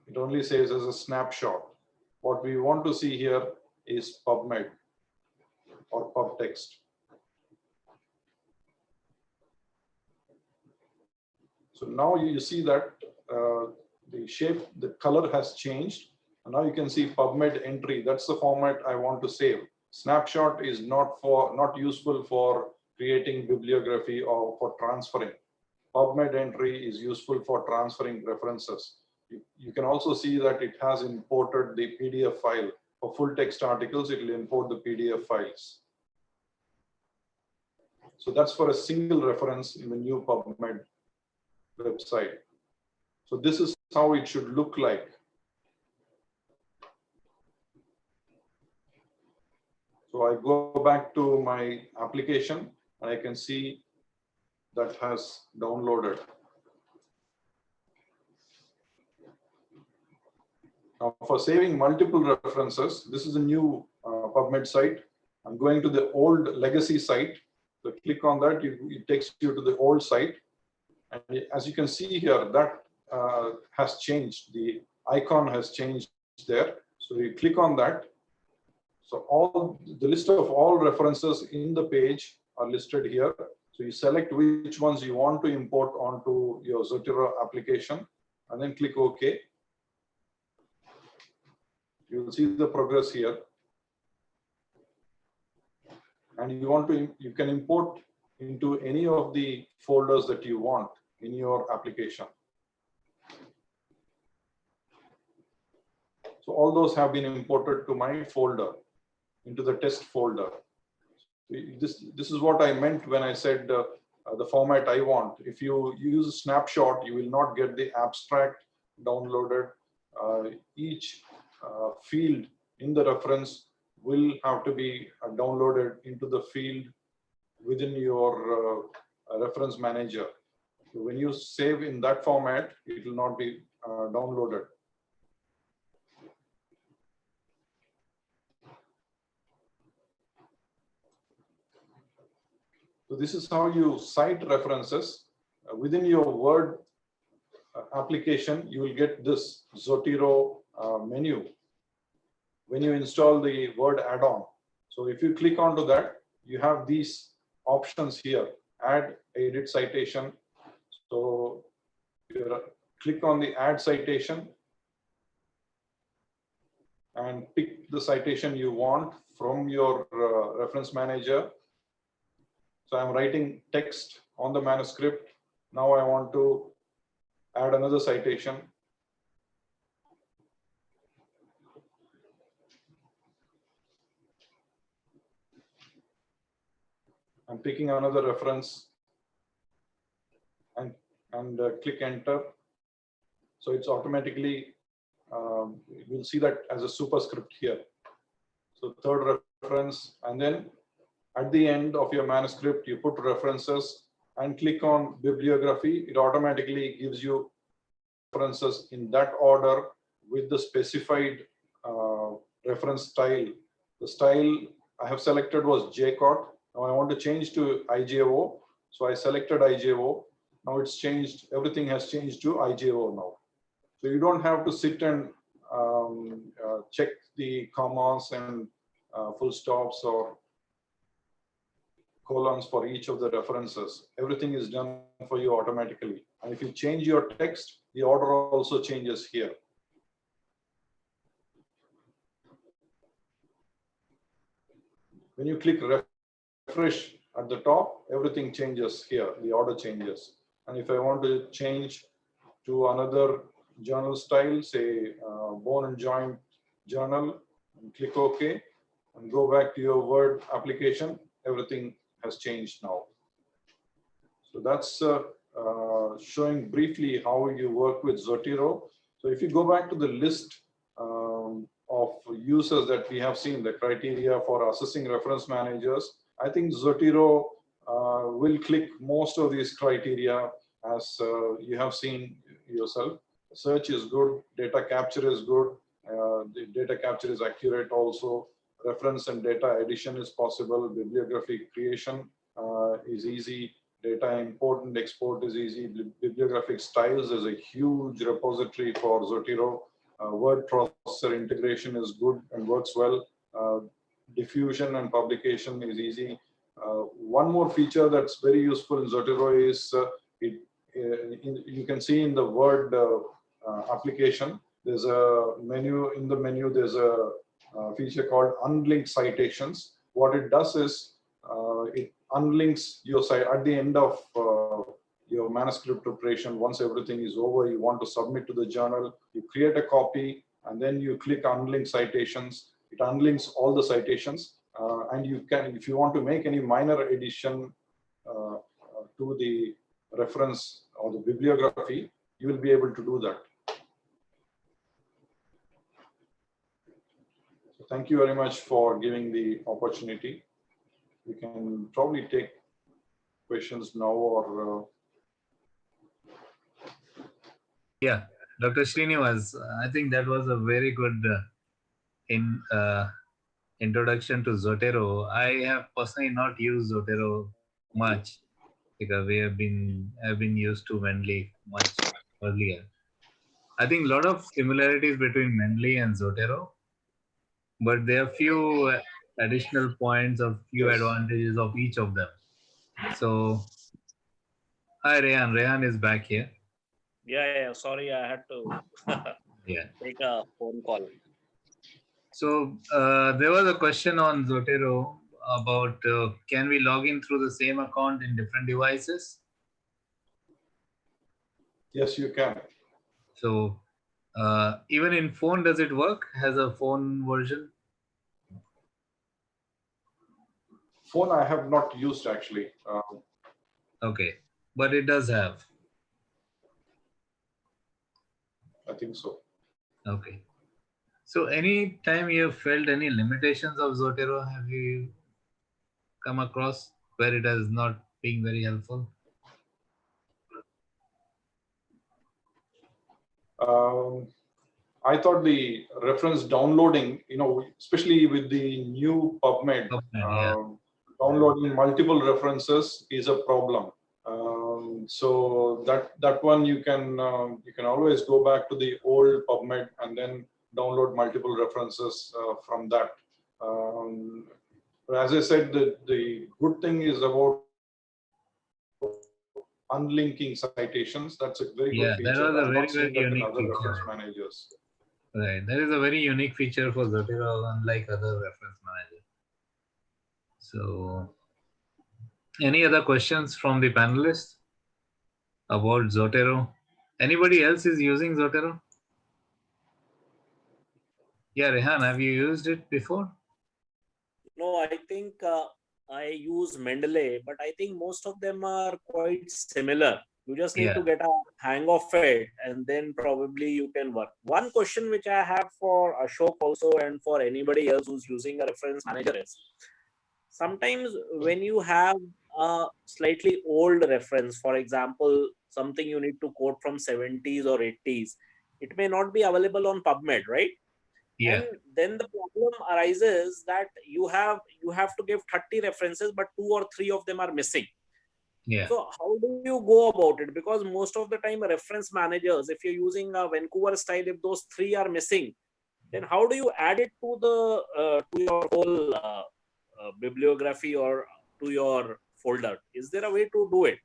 It only saves as a snapshot. What we want to see here is PubMed or PubText. So now you see that the shape, the color has changed. And now you can see PubMed entry. That's the format I want to save. Snapshot is not useful for creating bibliography or for transferring. PubMed entry is useful for transferring references. You can also see that it has imported the PDF file. For full text articles, it will import the PDF files. So that's for a single reference in the new PubMed website. So this is how it should look like. So I go back to my application and I can see that has downloaded. Now for saving multiple references, this is a new PubMed site. I'm going to the old legacy site. So click on that, it takes you to the old site. And as you can see here, that has changed. The icon has changed there. So you click on that. So the list of all references in the page are listed here. So you select which ones you want to import onto your Zotero application and then click OK. You will see the progress here. And you can import into any of the folders that you want in your application. So all those have been imported to my folder, into the test folder. This is what I meant when I said the format I want. If you use a snapshot, you will not get the abstract downloaded. Each field in the reference will have to be downloaded into the field within your reference manager. So when you save in that format, it will not be downloaded. So this is how you cite references. Within your Word application, you will get this Zotero menu when you install the Word add-on. So if you click onto that, you have these options here, add, edit citation. So you click on the add citation and pick the citation you want from your reference manager. So I'm writing text on the manuscript. Now I want to add another citation. I'm picking another reference and click enter. So it's automatically, you'll see that as a superscript here. So third reference, and then at the end of your manuscript, you put references and click on bibliography. It automatically gives you references in that order with the specified reference style. The style I have selected was JCOT. Now I want to change to IJO. So I selected IJO. Now it's changed. Everything has changed to IJO now. So you don't have to sit and check the commas and full stops or colons for each of the references. Everything is done for you automatically. And if you change your text, the order also changes here. When you click refresh at the top, everything changes here. The order changes. And if I want to change to another journal style, say bone and joint journal, and click OK, and go back to your Word application, everything has changed now. So that's showing briefly how you work with Zotero. So if you go back to the list of users that we have seen, the criteria for assessing reference managers, I think Zotero will click most of these criteria as you have seen yourself. Search is good, data capture is good, the data capture is accurate also, reference and data addition is possible, bibliography creation is easy, data import and export is easy, bibliographic styles is a huge repository for Zotero, word processor integration is good and works well, diffusion and publication is easy. One more feature that's very useful in Zotero is you can see in the Word application, there's a menu, in the menu there's a feature called unlinked citations. What it does is it unlinks your site at the end of your manuscript preparation. Once everything is over, you want to submit to the journal, you create a copy and then you click unlink citations. It unlinks all the citations and you can, if you want to make any minor addition to the reference or the bibliography, you will be able to do that. So thank you very much for giving the opportunity. We can probably take questions now or Yeah, Dr. Srinivas, I think that was a very good introduction to Zotero. I have personally not used Zotero much because I've been used to Mendeley much earlier. I think a lot of similarities between Mendeley and Zotero, but there are few additional points of few Yes. advantages of each of them. So, hi Rehan. Rehan is back here. Yeah. Sorry, I had to Yeah. take a phone call. So there was a question on Zotero about can we log in through the same account in different devices? Yes, you can. So even in phone, does it work? Has a phone version? Phone I have not used actually. Okay, but it does have. I think so. Okay. So any time you have felt any limitations of Zotero, have you come across where it has not been very helpful? I thought the reference downloading, especially with the new PubMed, Yeah. downloading multiple references is a problem. So that one you can always go back to the old PubMed and then download multiple references from that. But as I said, the good thing is about unlinking citations. That's a very good Yeah, that feature. was a I've very, not very seen that in unique other reference feature. managers. Right. That is a very unique feature for Zotero, unlike other reference managers. So, any other questions from the panelists about Zotero? Anybody else is using Zotero? Yeah, Rehan, have you used it before? No, I think I use Mendeley, but I think most of them are quite similar. You just need to get a hang of it, and then probably you can work. One question which I have for Ashok also and for anybody else who's using a reference manager is, sometimes when you have a slightly old reference, for example, something you need to quote from 70s or 80s, it may not be available on PubMed, right? Yeah. And then the problem arises that you have to give 30 references, but 2 or 3 of them are missing. Yeah. So how do you go about it? Because most of the time reference managers, if you're using a Vancouver style, if those 3 are missing, then how do you add it to the to your whole bibliography or to your folder? Is there a way to do it?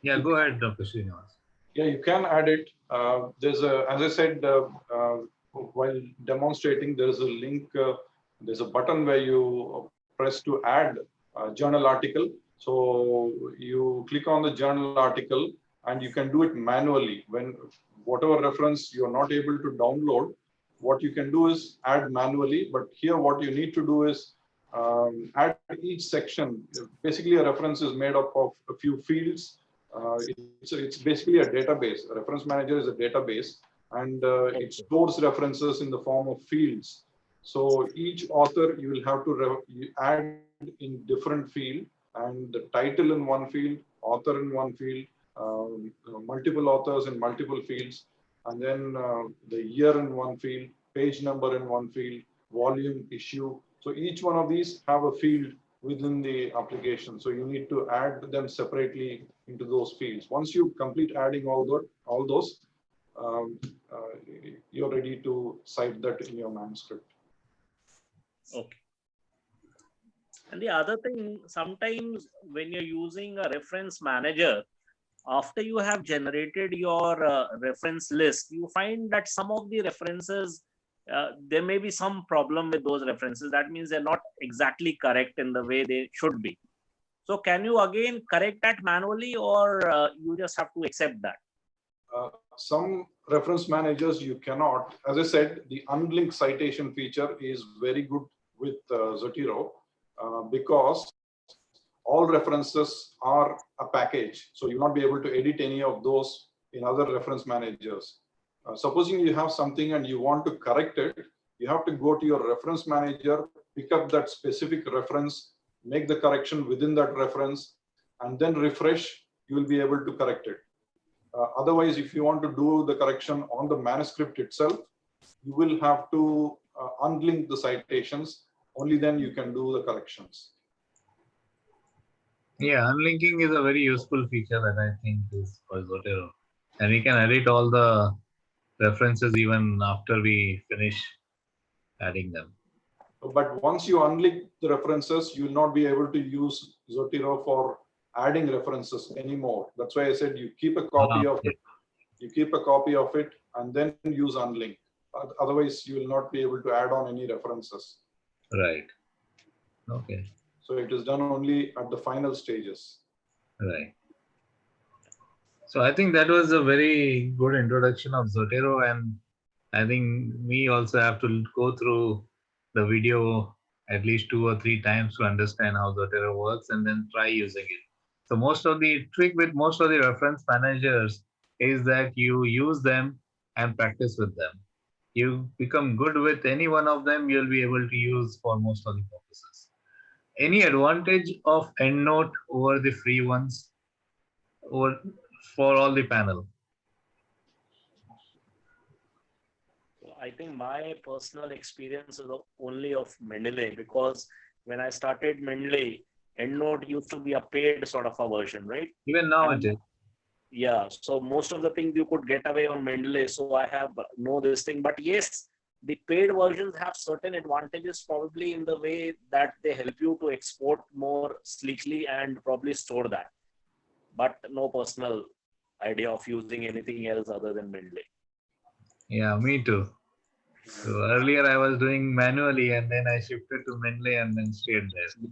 Yeah, go ahead, Dr. Srinivas. Yeah, you can add it. There's a, as I said, while demonstrating, there's a link, there's a button where you press to add a journal article. So you click on the journal article and you can do it manually. When whatever reference you're not able to download, what you can do is add manually. But here what you need to do is add each section. Basically, a reference is made up of a few fields. It's basically a database. A reference manager is a database, and it stores references in the form of fields. So each author you will have to add in different field, and the title in one field, author in one field, multiple authors in multiple fields, and then the year in one field, page number in one field, volume, issue. So each one of these have a field within the application. So you need to add them separately into those fields. Once you complete adding all those, you're ready to cite that in your manuscript. Okay. And the other thing, sometimes when you're using a reference manager, after you have generated your reference list, you find that some of the references, there may be some problem with those references. That means they're not exactly correct in the way they should be. So can you again correct that manually, or you just have to accept that? Some reference managers you cannot. As I said, the unlinked citation feature is very good with Zotero because all references are a package. So you'll not be able to edit any of those in other reference managers. Supposing you have something and you want to correct it, you have to go to your reference manager, pick up that specific reference, make the correction within that reference, and then refresh, you will be able to correct it. Otherwise, if you want to do the correction on the manuscript itself, you will have to unlink the citations. Only then you can do the corrections. Yeah, unlinking is a very useful feature that I think is for Zotero. And we can edit all the references even after we finish adding them. But once you unlink the references, you will not be able to use Zotero for adding references anymore. That's why I said you keep a copy of it. You keep a copy of it and then use unlink. Otherwise, you will not be able to add on any references. Right. Okay. So it is done only at the final stages. Right. So I think that was a very good introduction of Zotero, and I think we also have to go through the video at least 2 or 3 times to understand how Zotero works and then try using it. So most of the trick with most of the reference managers is that you use them and practice with them. You become good with any one of them, you'll be able to use for most of the purposes. Any advantage of EndNote over the free ones or for all the panel? I think my personal experience is only of Mendeley, because when I started Mendeley, EndNote used to be a paid sort of a version, right? Even now And it is. yeah, so most of the things you could get away on Mendeley. So I have know this thing, but yes, the paid versions have certain advantages, probably in the way that they help you to export more sleekly and probably store that. But no personal idea of using anything else other than Mendeley. Yeah, me too. So earlier I was doing manually and then I shifted to Mendeley and then stayed there.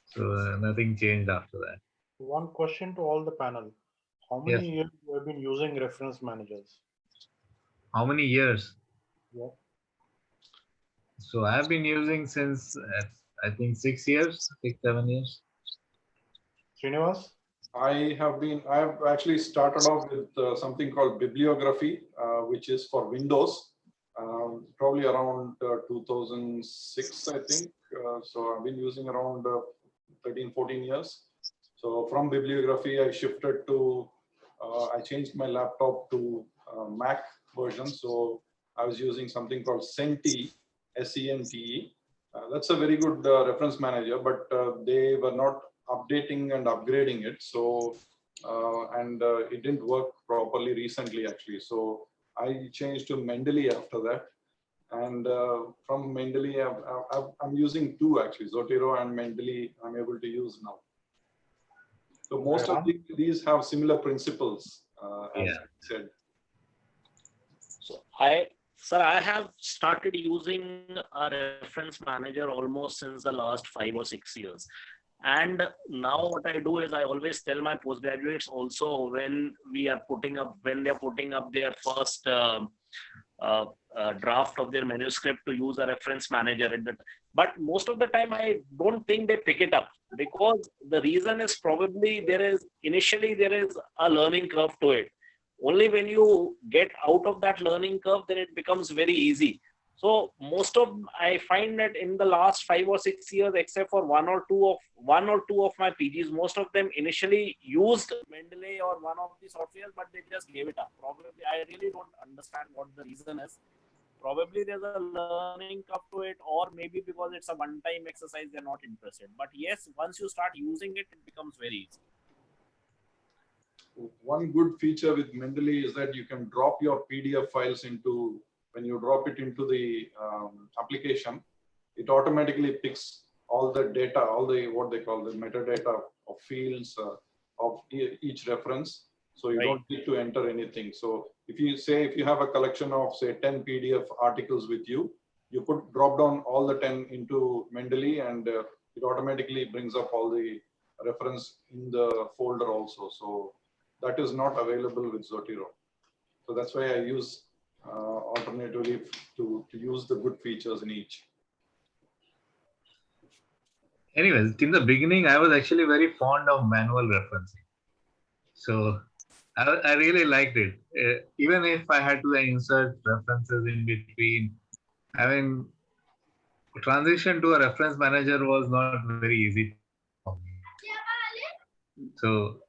So nothing changed after that. One question to all the panel. How Yes. many years you have been using reference managers? How many years? Yeah. So I've been using since I think 6 years, 7 years. Srinivas? I've actually started off with something called bibliography, which is for Windows, probably around 2006, I think. So I've been using around 13, 14 years. So from bibliography, I shifted to, I changed my laptop to Mac version. So I was using something called Sente, S-E-N-T-E. That's a very good reference manager, but they were not updating and upgrading it. So, it didn't work properly recently, actually. So I changed to Mendeley after that. And from Mendeley, I'm using two, actually, Zotero and Mendeley, I'm able to use now. So most of these have similar principles, as Yeah. I said. So I have started using a reference manager almost since the last 5 or 6 years. And now what I do is I always tell my postgraduates also, when they're putting up their first draft of their manuscript, to use a reference manager. But most of the time I don't think they pick it up, because the reason is probably initially there is a learning curve to it. Only when you get out of that learning curve, then it becomes very easy. So I find that in the last 5 or 6 years, except for one or two of my PGs, most of them initially used Mendeley or one of the softwares, but they just gave it up. Probably, I really don't understand what the reason is. Probably there's a learning curve to it, or maybe because it's a one-time exercise, they're not interested. But yes, once you start using it, it becomes very easy. One good feature with Mendeley is that you can drop your PDF files into, when you drop it into the application, it automatically picks all the data, what they call the metadata of fields of each reference. So you don't need to enter anything. So if you have a collection of, say, 10 PDF articles with you, you drop down all the 10 into Mendeley, and it automatically brings up all the reference in the folder also. So that is not available with Zotero. So that's why I use alternatively to use the good features in each. Anyways, in the beginning, I was actually very fond of manual referencing. So I really liked it. Even if I had to insert references in between, I mean, transition to a reference manager was not very easy for me. So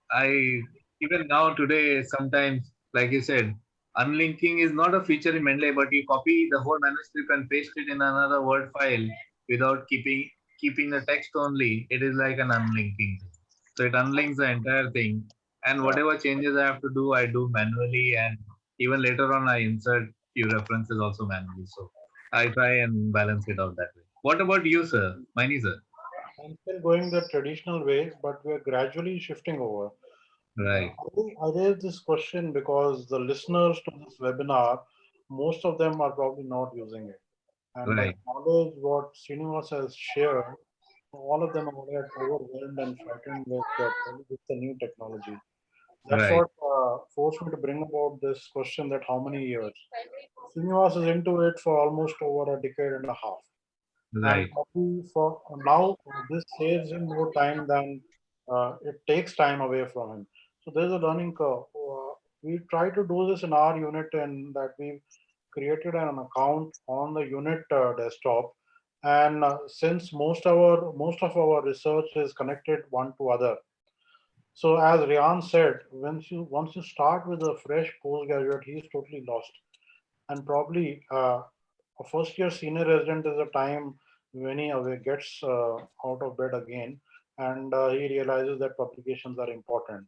even now today, sometimes, like you said, unlinking is not a feature in Mendeley, but you copy the whole manuscript and paste it in another Word file without keeping the text only. It is like an unlinking. So it unlinks the entire thing. And whatever changes I have to do, I do manually. And even later on, I insert few references also manually. So I try and balance it out that way. What about you, sir? Mine, sir. I'm still going the traditional way, but we're gradually shifting over. Right. I raised this question because the listeners to this webinar, most of them are probably not using it. And the Right. knowledge what Srinivas has shared, all of them are already overwhelmed and frightened with the new technology. That's Right. what forced me to bring about this question that how many years? Srinivas is into it for almost over a decade and a half. And Right. probably for now, this saves him more time than it takes time away from him. So there's a learning curve. We try to do this in our unit, and that we created an account on the unit desktop. And since most of our research is connected one to other, so as Rian said, once you start with a fresh postgraduate, he's totally lost. And probably a first year senior resident is a time when he gets out of bed again, and he realizes that publications are important.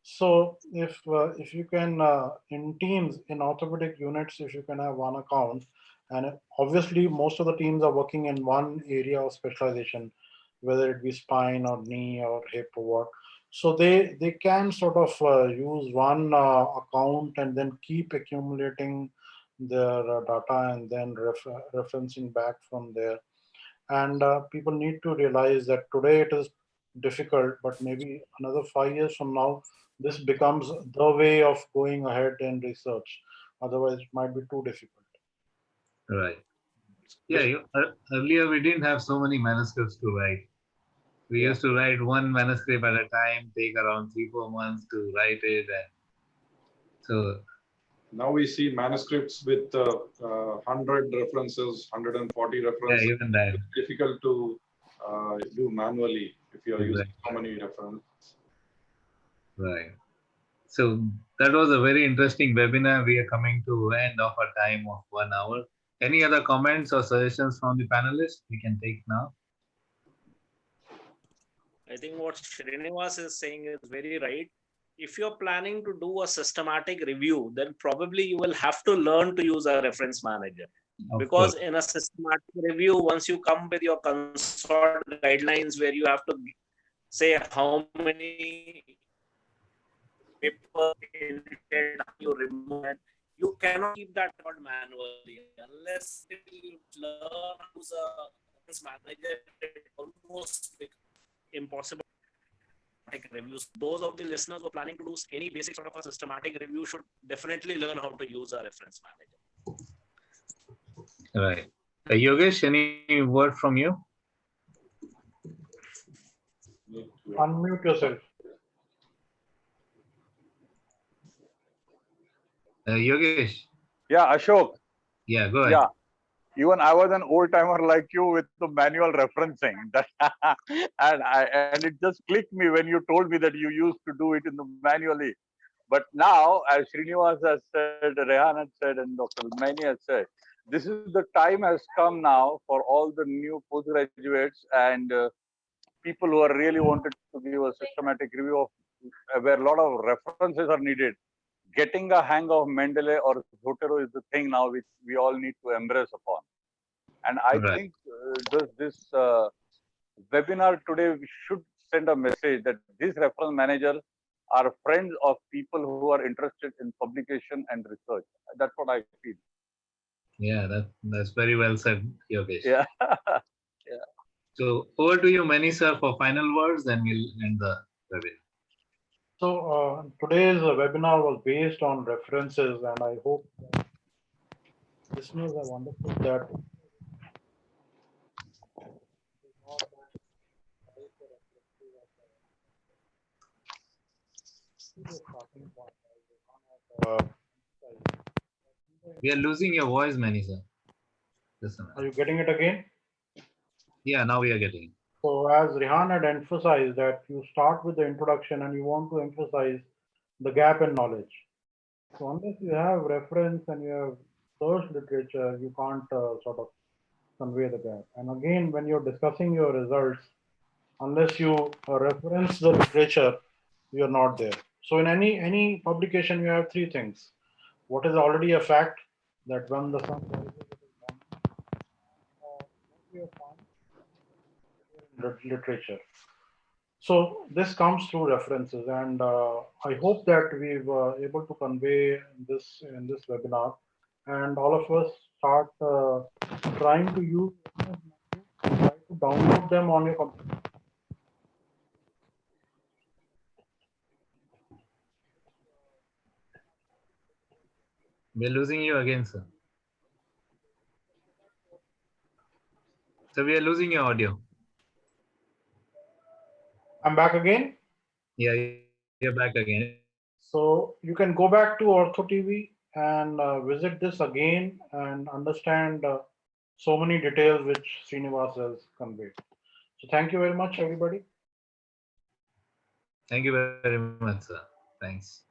So if you can in teams in orthopedic units, if you can have one account, and obviously most of the teams are working in one area of specialization, whether it be spine or knee or hip or what. So they can sort of use one account and then keep accumulating their data and then referencing back from there. And people need to realize that today it is difficult, but maybe another 5 years from now, this becomes the way of going ahead in research. Otherwise, it might be too difficult. Right. Yeah. Earlier, we didn't have so many manuscripts to write. We used to write one manuscript at a time, take around 3-4 months to write it. And so Now we see manuscripts with 100 references, 140 yeah, references. even that. It's difficult to do manually if you are using so Exactly. many references. Right. So that was a very interesting webinar. We are coming to end of our time of 1 hour. Any other comments or suggestions from the panelists we can take now? I think what Srinivas is saying is very right. If you're planning to do a systematic review, then probably you will have to learn to use a reference manager. Because in a systematic review, once you come with your consort guidelines where you have to say how many papers you remove, it, you cannot keep that record manually unless you learn to use a reference manager. It almost becomes impossible. Reviews. Those of the listeners who are planning to do any basic sort of a systematic review should definitely learn how to use a reference manager. Right. Yogesh, any word from you? Unmute yourself. Yogesh. Yeah, Ashok. Yeah, go ahead. Yeah. Even I was an old timer like you with the manual referencing. And it just clicked me when you told me that you used to do it in the manually. But now, as Srinivas has said, Rehan has said, and Dr. Maini has said, this is the time has come now for all the new postgraduates and people who are really wanted to give a systematic review of where a lot of references are needed. Getting a hang of Mendeley or Zotero is the thing now which we all need to embrace upon. And I think this webinar today we should send a message that these reference managers are friends of people who are interested in publication and research. That's what I feel. Yeah, that's very well said, Yogesh. Yeah. Yeah. So over to you, Mani sir, for final words, then we'll end the webinar. So today's webinar was based on references, and I hope listeners have understood that We are losing your voice, Mani sir. Are you getting it again? Yeah, now we are getting it. So as Rehan had emphasized that you start with the introduction and you want to emphasize the gap in knowledge. So unless you have reference and you have search literature, you can't sort of convey the gap. And again, when you're discussing your results, unless you reference the literature, you're not there. So in any publication, you have three things. What is already a fact, that when the sun rises, it is morning. What we have found in literature. So this comes through references, and I hope that we've able to convey this in this webinar, and all of us start trying to use, try to download them on your computer. We're losing you again, sir. So we are losing your audio. I'm back again. Yeah, you're back again. So you can go back to Ortho TV and visit this again and understand so many details which Srinivas has conveyed. So thank you very much, everybody. Thank you very much, sir. Thanks.